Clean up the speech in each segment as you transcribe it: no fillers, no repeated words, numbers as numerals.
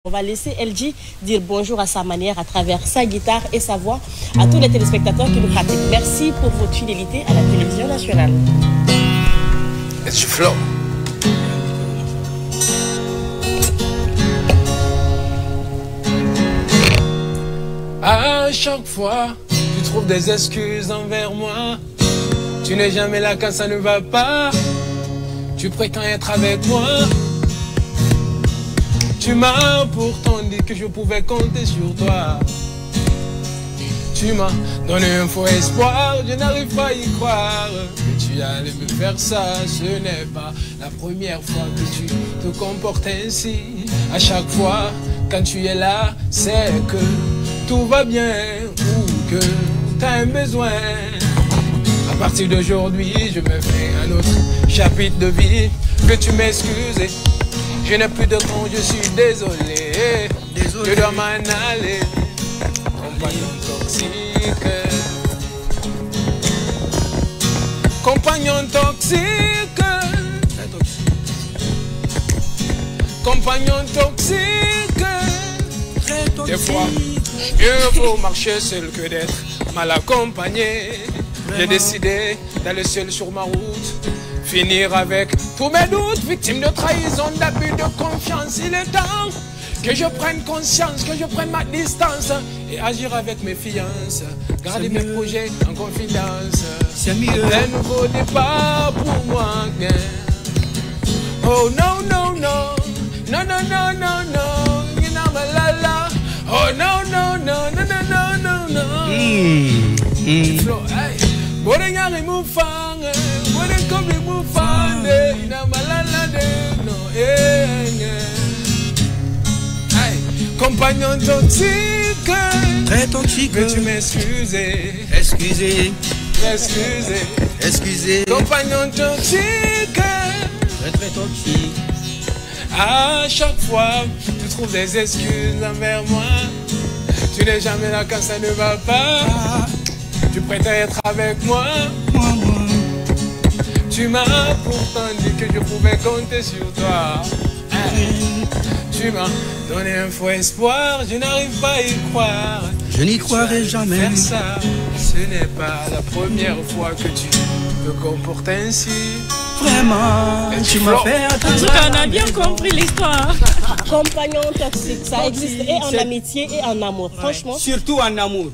On va laisser LG dire bonjour à sa manière à travers sa guitare et sa voix à tous les téléspectateurs qui nous pratiquent. Merci pour votre fidélité à la télévision nationale. It's flow. À chaque fois, tu trouves des excuses envers moi. Tu n'es jamais là quand ça ne va pas. Tu prétends être avec moi. Tu m'as pourtant dit que je pouvais compter sur toi. Tu m'as donné un faux espoir, je n'arrive pas à y croire. Que tu allais me faire ça, ce n'est pas la première fois que tu te comportes ainsi. À chaque fois, quand tu es là, c'est que tout va bien ou que tu as un besoin. À partir d'aujourd'hui, je me fais un autre chapitre de vie. Que tu m'excuses. Je n'ai plus de temps, je suis désolé. Je dois m'en aller. Compagnon toxique. Compagnon toxique. Compagnon toxique. Des fois, mieux vaut marcher seul que d'être mal accompagné. J'ai décidé d'aller seul sur ma route. Finir avec tous mes doutes, victime de trahison, d'abus de confiance. Il est temps que je prenne conscience, que je prenne ma distance et agir avec mes fiances. Garder mes projets en confidence. C'est mieux. Un nouveau départ pour moi. Oh non, non, non. Non, non, non, non, non. You know my la la. Oh non, non, non, non, non, non, non, non. Flow, hey. Boden yari mufang, boden kobi mufande, ina malala de no compagnon toxique, très toxique. Veux-tu m'excuser? Excusez, excusez, excusez. Compagnon toxique, très très toxique. À chaque fois, tu trouves des excuses envers moi. Tu n'es jamais là quand ça ne va pas. Tu prétends être avec moi. Tu m'as pourtant dit que je pouvais compter sur toi. Tu m'as donné un faux espoir, je n'arrive pas à y croire. Je n'y croirai jamais. Faire ça, ce n'est pas la première fois que tu te comportes ainsi. Vraiment, tu m'as fait attendre. En tout cas, on a bien compris l'histoire. Compagnon toxique, ça existe et en amitié et en amour. Franchement. Surtout en amour.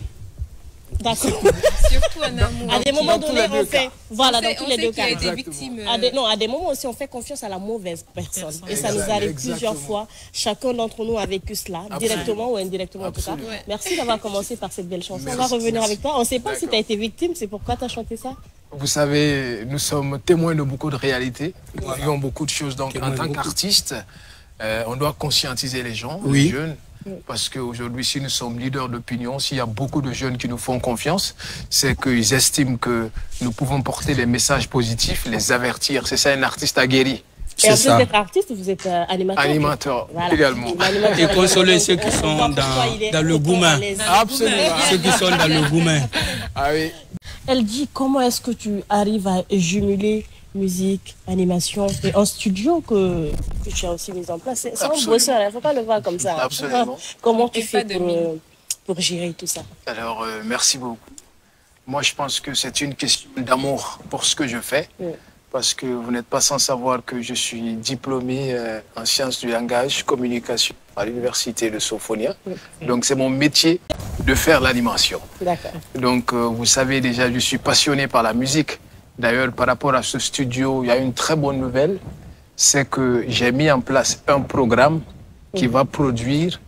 D'accord. Surtout en amour. À des moments donnés, on fait. Voilà, dans tous les deux cas. À des moments aussi, on fait confiance à la mauvaise personne. Et ça nous arrive plusieurs fois. Chacun d'entre nous a vécu cela, directement ou indirectement en tout cas. Merci d'avoir commencé par cette belle chanson. On va revenir avec toi. On ne sait pas si tu as été victime, c'est pourquoi tu as chanté ça. Vous savez, nous sommes témoins de beaucoup de réalités. Nous vivons beaucoup de choses. Donc, en tant qu'artiste, on doit conscientiser les gens, les jeunes. Parce qu'aujourd'hui, si nous sommes leaders d'opinion, s'il y a beaucoup de jeunes qui nous font confiance, c'est qu'ils estiment que nous pouvons porter des messages positifs, les avertir. C'est ça un artiste aguerri. Et en plus d'être artiste, vous êtes animateur. Animateur, également. Et consoler ceux qui sont dans le goumin. Absolument. Ceux qui sont dans le goumin. Ah oui. Elle dit, comment est-ce que tu arrives à jumeler musique, animation et un studio que tu as aussi mis en place? C'est un bosseur, il ne faut pas le voir comme ça. Absolument. Comment tu fais pour gérer tout ça? Alors, merci beaucoup. Moi, je pense que c'est une question d'amour pour ce que je fais. Parce que vous n'êtes pas sans savoir que je suis diplômé en sciences du langage, communication à l'université de Sophonia. Donc, c'est mon métier de faire l'animation. D'accord. Donc, vous savez déjà, je suis passionné par la musique. D'ailleurs, par rapport à ce studio, il y a une très bonne nouvelle. C'est que j'ai mis en place un programme qui va produire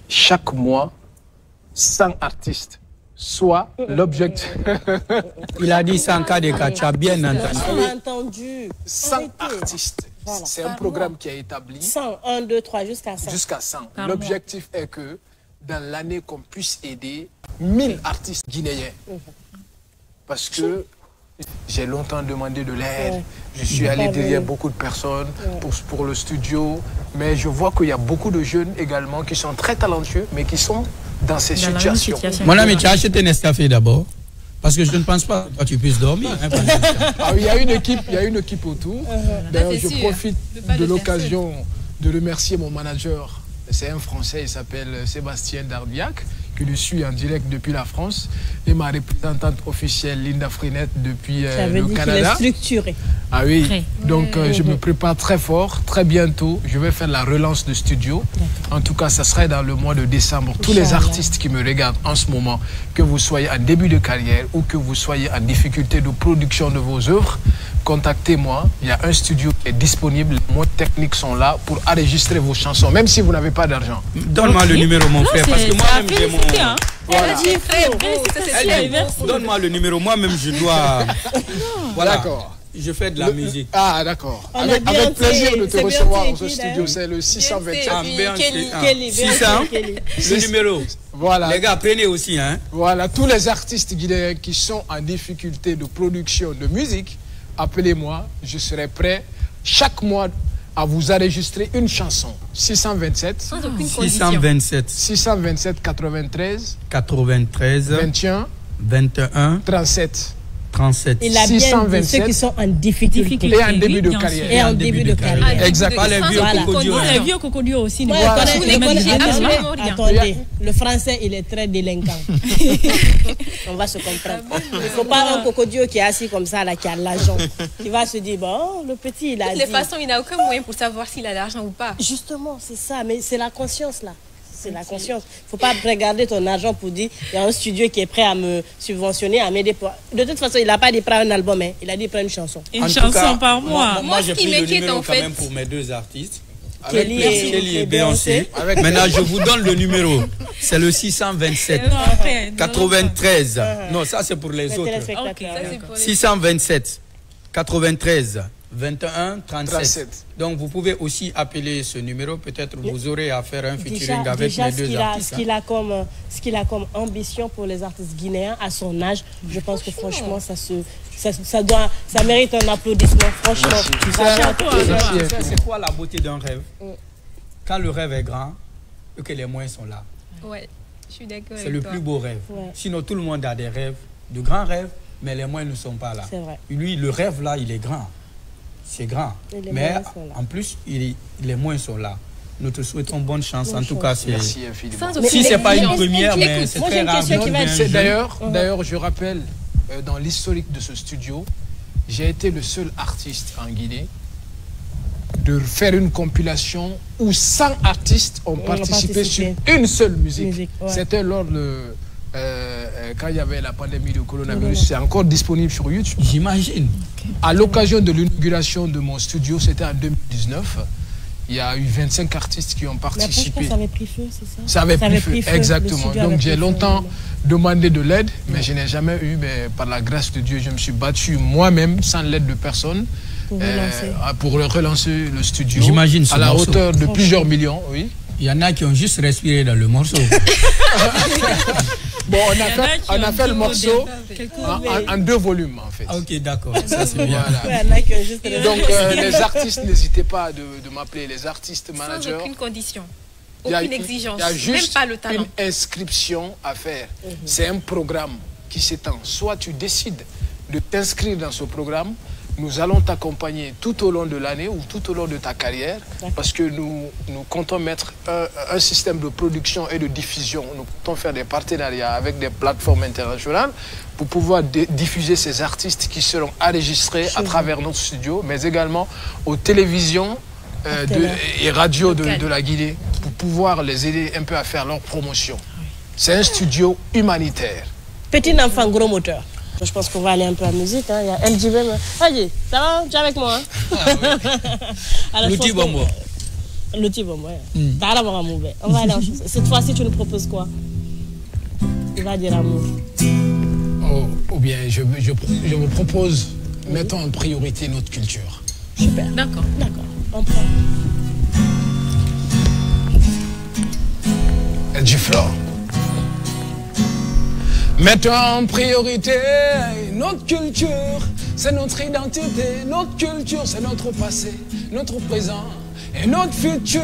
chaque mois 100 artistes. Soit l'objectif... Il a dit 100 cas de cas, tu as bien entendu. On a entendu. 100 artistes. Voilà. C'est un programme qui est établi. 100, 1, 2, 3, jusqu'à 100. Jusqu'à 100. L'objectif est que dans l'année, qu'on puisse aider 1000 artistes guinéens. Parce que j'ai longtemps demandé de l'aide. Je suis allé derrière beaucoup de personnes pour le studio. Mais je vois qu'il y a beaucoup de jeunes également qui sont très talentueux, mais qui sont dans ces situations. Mon ami, tu as acheté un Nescafé d'abord? Parce que je ne pense pas que tu puisses dormir. Ah, il y a une équipe autour. D'ailleurs, je profite de l'occasion de remercier mon manager. C'est un Français, il s'appelle Sébastien Darbiac, que je suis en direct depuis la France, et ma représentante officielle Linda Frinette depuis le Canada. Qu'il est structuré. Ah oui, donc je me prépare très fort, très bientôt. Je vais faire la relance de studio. En tout cas, ça serait dans le mois de décembre. Tous les artistes qui me regardent en ce moment, que vous soyez en début de carrière ou que vous soyez en difficulté de production de vos œuvres, contactez-moi. Il y a un studio qui est disponible. Les moyens techniques sont là pour enregistrer vos chansons, même si vous n'avez pas d'argent. Donne-moi le numéro, mon frère, parce que moi-même j'ai mon... Voilà. Donne-moi le numéro, moi-même je dois... Voilà. D'accord. Je fais de la musique. Ah, d'accord. Avec plaisir de te recevoir dans ce studio. C'est le 624. Le numéro. Voilà. Les gars, prenez aussi. Hein. Voilà. Tous les artistes guinéens qui sont en difficulté de production de musique, appelez-moi. Je serai prêt chaque mois à vous enregistrer une chanson. 627. Sans aucune condition. 627 93. 21. 37. Il a bien dit ceux qui sont en difficulté. Et en début de carrière. Et en début de carrière. Exactement. Les vieux cocodios aussi. Attendez, le français, il est très délinquant. On va se comprendre. Il ne faut pas un cocodio qui est assis comme ça, là, qui a l'argent. Qui va se dire, bon, le petit, il a dit... De toute façon, il n'a aucun moyen pour savoir s'il a l'argent ou pas. Justement, c'est ça. Mais c'est la conscience, là. C'est la conscience. Il ne faut pas regarder ton argent pour dire il y a un studio qui est prêt à me subventionner, à m'aider. De toute façon, il n'a pas dit prendre un album, hein. Il a dit prendre une chanson. Une chanson par mois. Moi, j'ai pris le numéro quand même pour mes deux artistes. Kelly et Beyoncé. Maintenant, je vous donne le numéro. C'est le 627 93. Non, ça c'est pour les autres. 627 93 21 37. Donc vous pouvez aussi appeler ce numéro. Peut-être vous aurez à faire un featuring avec les deux artistes. Ce qu'il a comme ambition pour les artistes guinéens à son âge, je pense que franchement ça mérite un applaudissement. Franchement. C'est quoi la beauté d'un rêve? Quand le rêve est grand et que les moyens sont là. Ouais, je suis d'accord. C'est le plus beau rêve. Sinon tout le monde a des rêves, de grands rêves, mais les moyens ne sont pas là. C'est vrai. Lui, le rêve là, il est grand. C'est grand. Mais en plus, les moyens sont là. Nous te souhaitons bonne chance. En tout cas, merci infiniment. Si ce n'est pas une première, mais c'est très rare. D'ailleurs, je rappelle, dans l'historique de ce studio, j'ai été le seul artiste en Guinée de faire une compilation où 100 artistes ont participé sur une seule musique. C'était lors de... quand il y avait la pandémie de coronavirus, c'est encore disponible sur YouTube. J'imagine. À l'occasion de l'inauguration de mon studio, c'était en 2019, il y a eu 25 artistes qui ont participé. Ça avait pris feu, c'est ça? Ça avait pris feu, exactement. Donc j'ai longtemps demandé de l'aide, mais je n'ai jamais eu. Mais par la grâce de Dieu, je me suis battu moi-même, sans l'aide de personne, pour relancer le studio. J'imagine à la hauteur de plusieurs millions, oui. Il y en a qui ont juste respiré dans le morceau. Bon, on a fait le morceau en 2 volumes, en fait. Ah, ok, d'accord. Ça, c'est bien. Voilà. Donc, les artistes, n'hésitez pas de m'appeler, les artistes managers. Sans aucune condition, aucune exigence, il y a juste même pas le talent. une inscription à faire. C'est un programme qui s'étend. Soit tu décides de t'inscrire dans ce programme, nous allons t'accompagner tout au long de l'année ou tout au long de ta carrière, parce que nous comptons mettre un système de production et de diffusion. Nous comptons faire des partenariats avec des plateformes internationales pour pouvoir diffuser ces artistes qui seront enregistrés à travers notre studio, mais également aux télévisions et radios de la Guinée, pour pouvoir les aider un peu à faire leur promotion. C'est un studio humanitaire. Petit enfant, gros moteur. Je pense qu'on va aller un peu à la musique. Hein. Il y a LGB. Vas-y, ça va? Tu es avec moi? L'outil bombo. L'outil bombo, oui. On va aller en chanson. Cette fois-ci, tu nous proposes quoi? Il va dire amour. Ou bien, je me propose, mettons en priorité notre culture. Super. D'accord. On prend. LG-Flor. Mettons en priorité notre culture, c'est notre identité. Notre culture, c'est notre passé, notre présent et notre futur.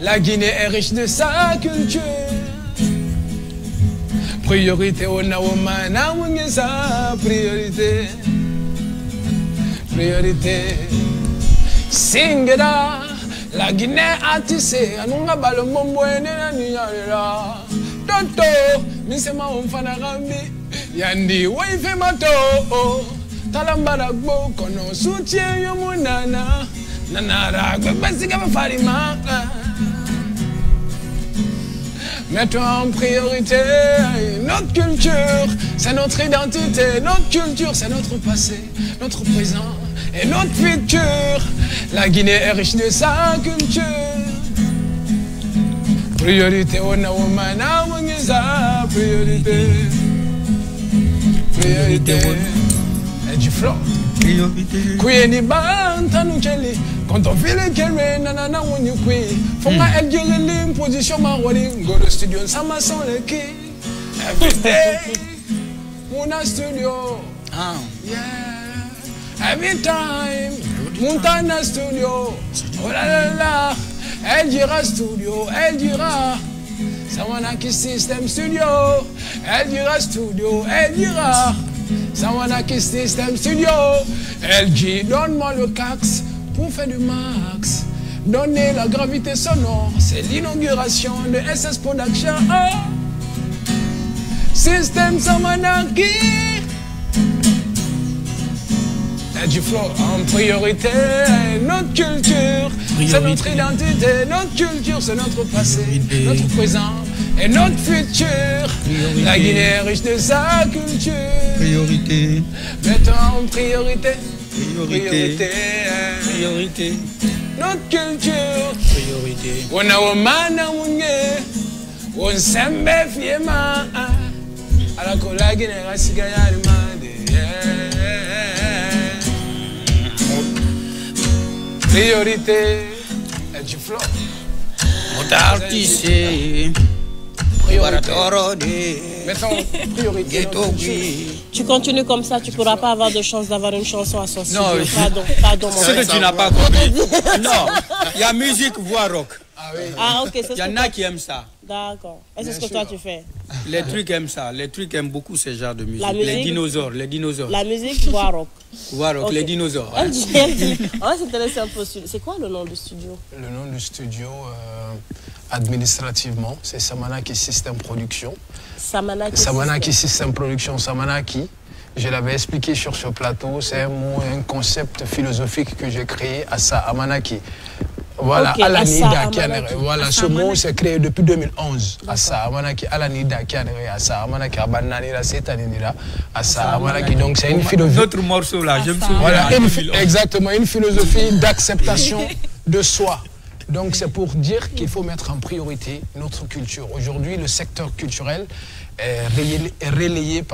La Guinée est riche de sa culture. Priorité, on a sa priorité. Priorité, Singeda, La Guinée a tissé, anunga balo mombo enena niyalela. Toto, misema umfana rambi, yandi waife mato. Talambara gbo kono soutien yomunana. Nanara gbesiga farima. Mets-toi en priorité, notre culture, c'est notre identité, notre culture, c'est notre passé, notre présent et notre futur. La Guinée est riche de sa culture. Priorité, on a womana wangeza, priorité. Priorité, et du flot. Priorité. Kouye bantanu keli, quand on fait le kere, nanana wonyu kouye. Fonga el girili, position marwari, go to studio, sama son le ki. Every day, muna studio. Yeah. Every time, Montana studio. Oh la la la, elle dira studio, elle dira. Sawanaki System Studio, elle dira studio, elle dira. Sawanaki System Studio, LG, donne-moi le cax pour faire du max. Donner la gravité sonore, c'est l'inauguration de SS Production. Oh. System Sawanaki. LG Flow en priorité, notre culture, c'est notre identité, notre culture, c'est notre passé, notre présent et notre futur. Priorité. La Guinée est riche de sa culture. Priorité. Mettons en priorité. Priorité. Priorité. Notre culture. Priorité. On a womana wunye. On sembe fiema. À la cola Guinée rasiga yarimande. Priorité. Et du flow. Montartissé. Mettons priorité. Tu continues comme ça, tu ne pourras pas avoir de chance d'avoir une chanson à son studio. Non, pardon. Ce que tu n'as pas compris. Non, il y a musique, voix rock. Ah oui. Ah ok, c'est ça. Il y en a qui aiment ça. D'accord. Et c'est ce que toi tu fais? Les trucs aiment ça. Les trucs aiment beaucoup ce genre de musique. La musique, les dinosaures. La musique, voix rock. Voix rock, okay. Les dinosaures. Ouais. On va s'intéresser un peu. C'est quoi le nom du studio? Le nom du studio, administrativement, c'est Samanaki System Production. Samanaki System Production, Samanaki. Je l'avais expliqué sur ce plateau, c'est un concept philosophique que j'ai créé à Samanaki. Voilà, okay, Alanida Kianere. Voilà, ce mot s'est créé depuis 2011. Asa Amanaki, Alanida Kianere, Asa Amanaki, Abananira, Setanira, Asa Amanaki. Donc c'est une philosophie. Notre morceau là, je me souviens. Voilà, exactement, une philosophie d'acceptation de soi. Donc c'est pour dire qu'il faut mettre en priorité notre culture. Aujourd'hui, le secteur culturel est relayé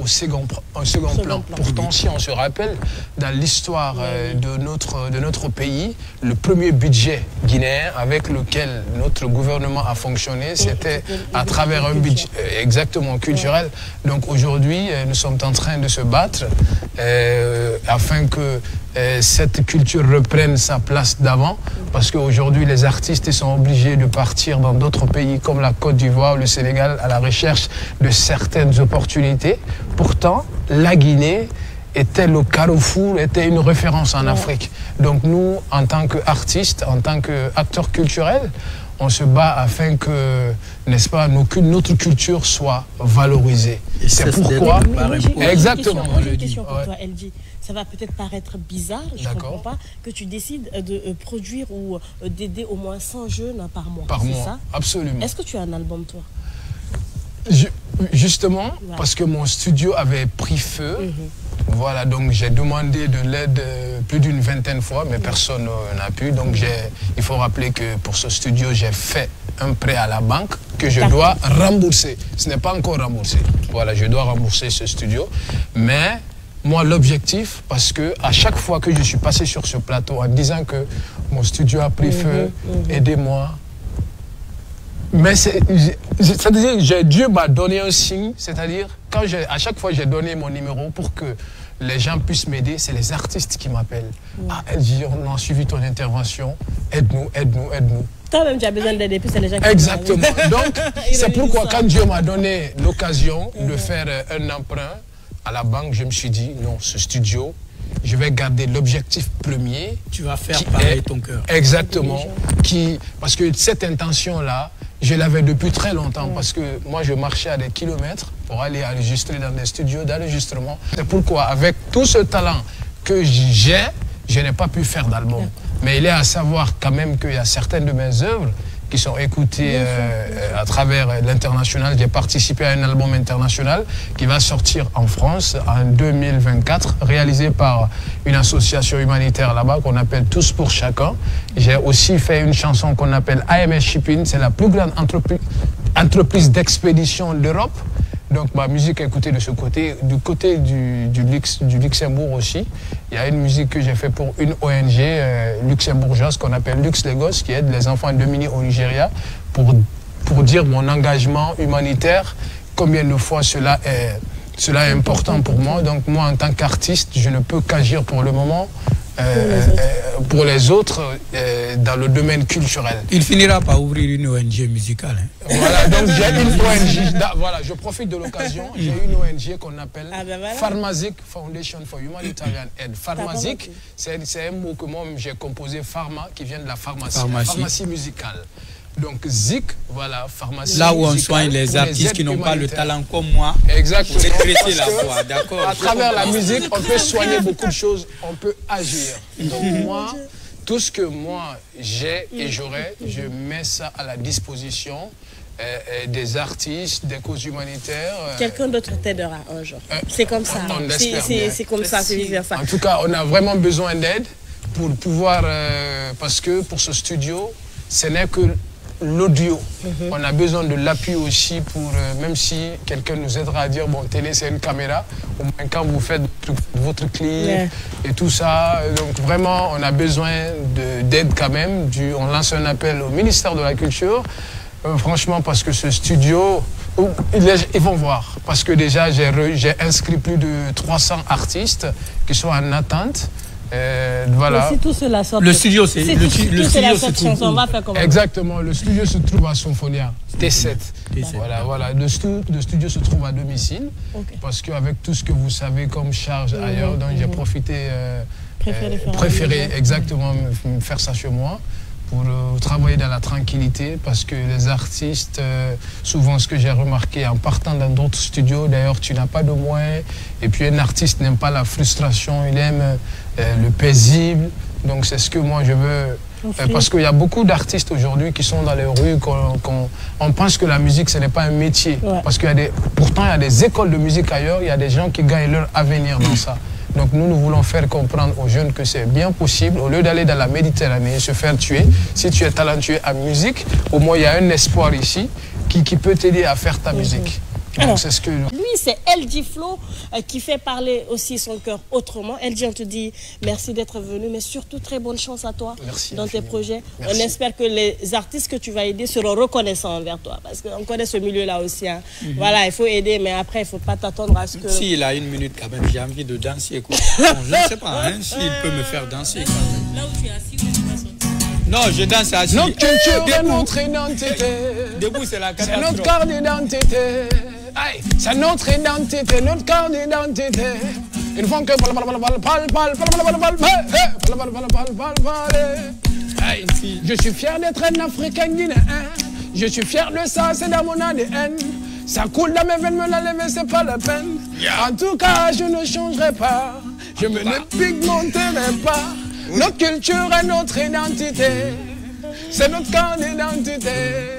au second plan. Pourtant, si on se rappelle, dans l'histoire de notre pays, le premier budget guinéen avec lequel notre gouvernement a fonctionné, c'était à travers un budget exactement culturel. Donc aujourd'hui, nous sommes en train de se battre afin que cette culture reprenne sa place d'avant, parce qu'aujourd'hui les artistes sont obligés de partir dans d'autres pays comme la Côte d'Ivoire, le Sénégal, à la recherche de certaines opportunités. Pourtant, la Guinée était le carrefour, était une référence en Afrique. Donc nous, en tant qu'artistes, en tant qu'acteurs culturels, on se bat afin que, n'est-ce pas, notre culture soit valorisée. C'est pourquoi... Exactement. J'ai une question pour toi, LG. Ça va peut-être paraître bizarre, je ne comprends pas, que tu décides de produire ou d'aider au moins 100 jeunes par mois. Par mois, ça? Absolument. Est-ce que tu as un album, toi? Justement, parce que mon studio avait pris feu. Voilà, donc j'ai demandé de l'aide plus d'une vingtaine de fois, mais personne n'a pu. Donc il faut rappeler que pour ce studio, j'ai fait un prêt à la banque que je dois rembourser. Ce n'est pas encore remboursé. Voilà, je dois rembourser ce studio. Mais moi, l'objectif, parce que à chaque fois que je suis passé sur ce plateau en disant que mon studio a pris feu, aidez-moi. Mais c'est-à-dire, Dieu m'a donné un signe, c'est-à-dire, à chaque fois j'ai donné mon numéro pour que les gens puissent m'aider, c'est les artistes qui m'appellent. Ah, elle dit, on a suivi ton intervention, aide-nous, aide-nous, aide-nous. Toi-même, tu as besoin d'aide, et puis c'est les gens qui exactement. Donc, c'est pourquoi quand Dieu m'a donné l'occasion de faire un emprunt à la banque, je me suis dit, non, ce studio, je vais garder l'objectif premier. Tu vas faire parler ton cœur. Exactement. Parce que cette intention-là, je l'avais depuis très longtemps, parce que moi, je marchais à des kilomètres pour aller enregistrer dans des studios d'enregistrement. C'est pourquoi, avec tout ce talent que j'ai, je n'ai pas pu faire d'album. Mais il est à savoir quand même qu'il y a certaines de mes œuvres qui sont écoutées à travers l'international. J'ai participé à un album international qui va sortir en France en 2024, réalisé par une association humanitaire là-bas qu'on appelle Tous pour Chacun. J'ai aussi fait une chanson qu'on appelle AMS Shipping, c'est la plus grande entreprise d'expédition d'Europe. Donc ma musique est écoutée de ce côté. Du côté du Luxembourg aussi, il y a une musique que j'ai faite pour une ONG luxembourgeoise qu'on appelle Lux Lagos, qui aide les enfants de Mini au Nigeria, pour dire mon engagement humanitaire, combien de fois cela est important pour moi. Donc moi, en tant qu'artiste, je ne peux qu'agir pour le moment pour les autres dans le domaine culturel. Il finira par ouvrir une ONG musicale. Hein. Voilà, donc j'ai une ONG, voilà, je profite de l'occasion, j'ai une ONG qu'on appelle Pharmazic Foundation for Humanitarian Aid. Pharmazic, c'est un mot que moi j'ai composé, pharma, qui vient de la pharmacie musicale. Donc Zik, voilà, pharmacie. Là où on soigne les artistes qui n'ont pas le talent comme moi. Exactement. Pour dresser la voix, d'accord. À travers la musique, on peut soigner beaucoup de choses, on peut agir. Donc moi, tout ce que moi j'ai et j'aurai, je mets ça à la disposition des artistes, des causes humanitaires. Quelqu'un d'autre t'aidera un jour. C'est comme ça. C'est comme ça, c'est vice versa. En tout cas, on a vraiment besoin d'aide pour pouvoir, parce que pour ce studio, ce n'est que l'audio. On a besoin de l'appui aussi pour, même si quelqu'un nous aidera à dire, bon, télé c'est une caméra, au moins quand vous faites votre clip et tout ça, donc vraiment on a besoin d'aide quand même. On lance un appel au ministère de la Culture, franchement, parce que ce studio, ils vont voir, parce que déjà j'ai inscrit plus de 300 artistes qui sont en attente. Voilà. Si tout cela sort, le studio, c'est le studio se trouve. Exactement, le studio se trouve à Symphonia T7. Voilà. Le studio se trouve à domicile, parce qu'avec tout ce que vous savez comme charge ailleurs, donc j'ai préféré exactement faire ça chez moi, pour travailler dans la tranquillité, parce que les artistes, souvent ce que j'ai remarqué en partant dans d'autres studios, d'ailleurs tu n'as pas de moyens, et puis un artiste n'aime pas la frustration, il aime le paisible, donc c'est ce que moi je veux, parce qu'il y a beaucoup d'artistes aujourd'hui qui sont dans les rues, on pense que la musique ce n'est pas un métier, parce qu'il pourtant il y a des écoles de musique ailleurs, il y a des gens qui gagnent leur avenir dans ça. Donc nous voulons faire comprendre aux jeunes que c'est bien possible, au lieu d'aller dans la Méditerranée et se faire tuer, si tu es talentueux en musique, au moins il y a un espoir ici qui peut t'aider à faire ta musique. Alors, lui, c'est LG Flow qui fait parler aussi son cœur autrement. LG, on te dit merci d'être venu, mais surtout très bonne chance à toi dans tes projets. Merci. On espère que les artistes que tu vas aider seront reconnaissants envers toi, parce qu'on connaît ce milieu-là aussi. Hein. Voilà, il faut aider, mais après, il ne faut pas t'attendre à ce que... S'il a une minute quand même, j'ai envie de danser. Quoi. Bon, je ne sais pas hein, s'il peut me faire danser quand même. Là où tu es assis, où tu vas sortir. Non, je danse assis. Notre culture est notre identité. Debout, c'est la catastrophe. C'est notre carte d'identité. C'est notre identité, notre carte d'identité. Une fois que... Je suis fier d'être un Africain guinéen. Je suis fier de ça, c'est dans mon ADN. Ça coule dans mes veines, me la lever, c'est pas la peine. En tout cas, je ne changerai pas. Je me ne pigmenterai pas. Notre culture est notre identité. C'est notre carte d'identité.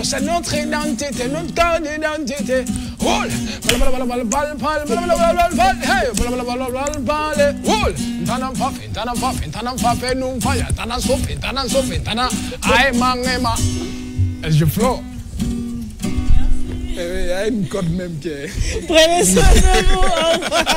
C'est notre identité, notre carte d'identité. Roule! Je flotte. Il y a une corde même qui est... Prenez soin de vous. Au revoir.